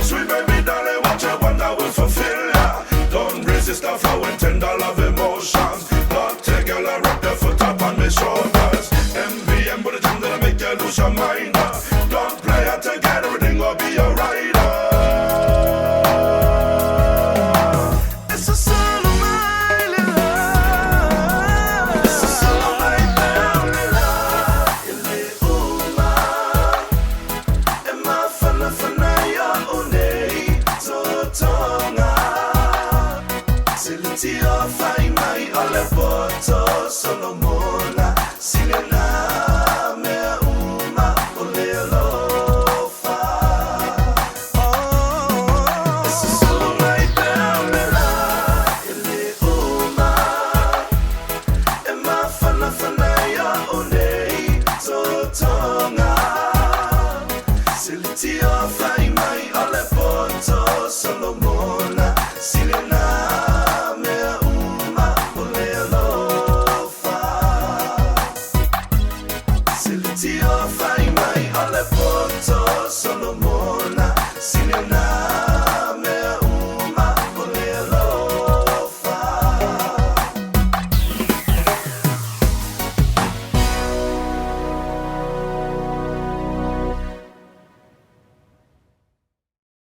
Sweet baby darling, what you want I will fulfill ya. Don't resist the flow and tender love emotions. But take your love, rock the foot up on my shoulders. MVM with a jam that'll make you lose your mind. Don't play it together, everything will be alright. Siliti o fai mai ole poto solo